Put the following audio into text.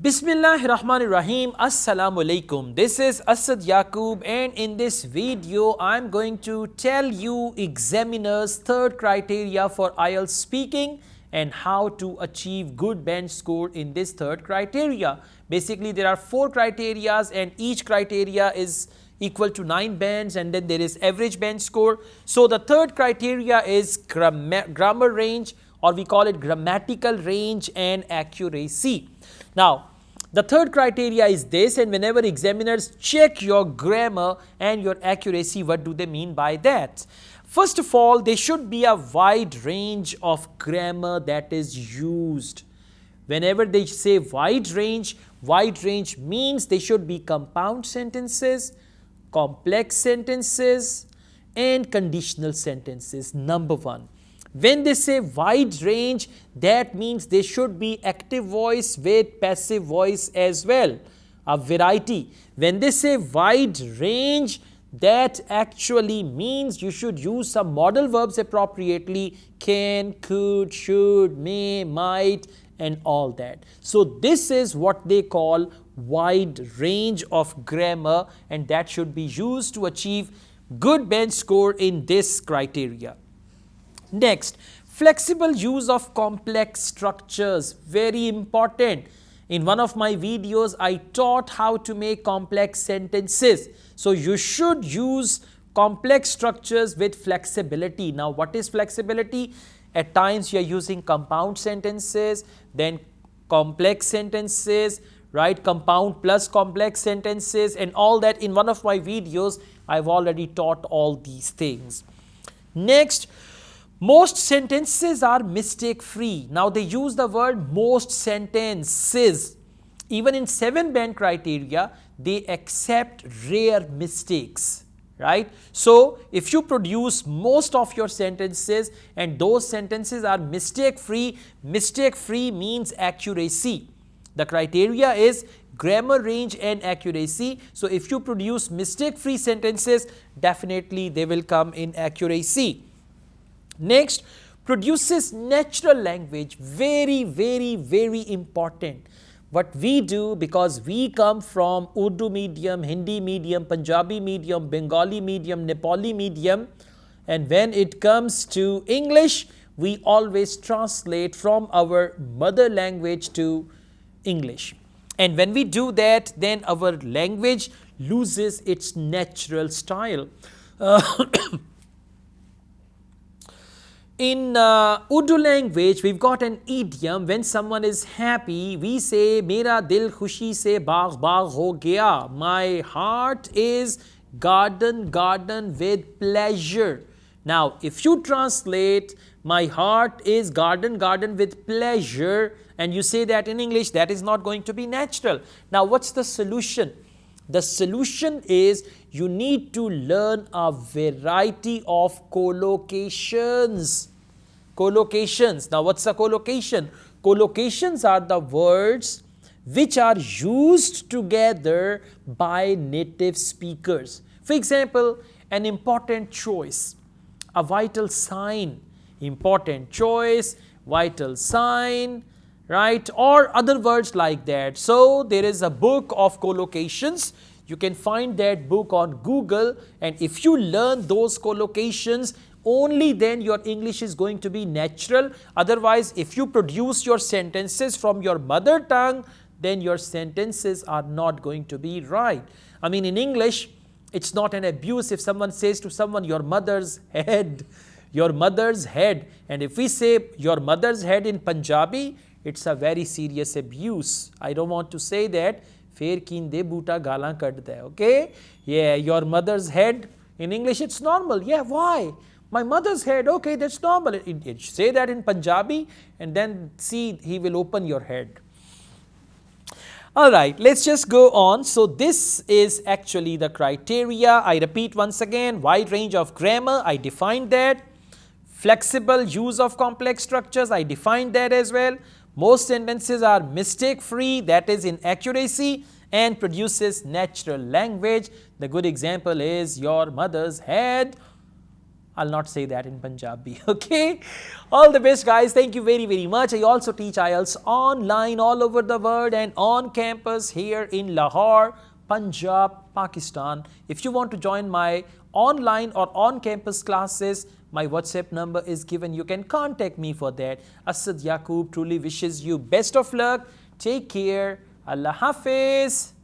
Bismillahirrahmanirrahim. Assalamu alaikum. This is Asad Yaqub, and in this video I'm going to tell you examiner's third criteria for Ielts speaking and how to achieve good bench score in this third criteria. Basically there are 4 criterias and each criteria is equal to 9 bands, and then there is average bench score. So the third criteria is grammar range, or we call it grammatical range and accuracy. Now, the third criteria is this, and whenever examiners check your grammar and your accuracy, what do they mean by that? First of all, there should be a wide range of grammar that is used. Whenever they say wide range means they should be compound sentences, complex sentences, and conditional sentences. Number 1. When they say wide range, that means they should be active voice with passive voice as well, a variety. When they say wide range, that actually means you should use some modal verbs appropriately: can, could, should, may, might, and all that. So this is what they call wide range of grammar, and that should be used to achieve good bench score in this criteria. Next, flexible use of complex structures, very important. In one of my videos, I taught how to make complex sentences. So you should use complex structures with flexibility. Now, what is flexibility? At times you are using compound sentences, then complex sentences, right? Compound plus complex sentences and all that. In one of my videos, I've already taught all these things. Next, most sentences are mistake free. Now they use the word most sentences. Even in 7 band criteria, they accept rare mistakes, right? So if you produce most of your sentences and those sentences are mistake free means accuracy. The criteria is grammar range and accuracy. So if you produce mistake free sentences, definitely they will come in accuracy. Next, produces natural language. Very, very, very important. What we do, because we come from Urdu medium, Hindi medium, Punjabi medium, Bengali medium, Nepali medium, and when it comes to English, we always translate from our mother language to English. And when we do that, then our language loses its natural style. In Urdu language, we've got an idiom. When someone is happy, we say, Mera dil khushi se baagh baagh ho gaya. My heart is garden with pleasure. Now, if you translate, my heart is garden with pleasure, and you say that in English, that is not going to be natural. Now, what's the solution? The solution is you need to learn a variety of collocations. Collocations. Now, what's a collocation? Collocations are the words which are used together by native speakers. For example, an important choice, a vital sign, important choice, vital sign, right, or other words like that. So there is a book of collocations. You can find that book on Google, and if you learn those collocations, only then your English is going to be natural. Otherwise, if you produce your sentences from your mother tongue, then your sentences are not going to be right. I mean, in English, it's not an abuse if someone says to someone, your mother's head, your mother's head. And if we say your mother's head in Punjabi, it's a very serious abuse. I don't want to say that. Fer kinde buta galan kadda hai, okay? Yeah, your mother's head. In English, it's normal. Yeah, why? My mother's head, okay, that's normal. Say that in Punjabi, and then see, he will open your head. All right, let's just go on. So this is actually the criteria. I repeat once again, wide range of grammar, I defined that. Flexible use of complex structures, I defined that as well. Most sentences are mistake free, that is in accuracy, and produces natural language. The good example is your mother's head. I'll not say that in Punjabi, okay? All the best, guys. Thank you very, very much. I also teach IELTS online all over the world and on campus here in Lahore, Punjab, Pakistan. If you want to join my online or on-campus classes, my WhatsApp number is given. You can contact me for that. Asad Yaqub truly wishes you best of luck. Take care. Allah Hafiz.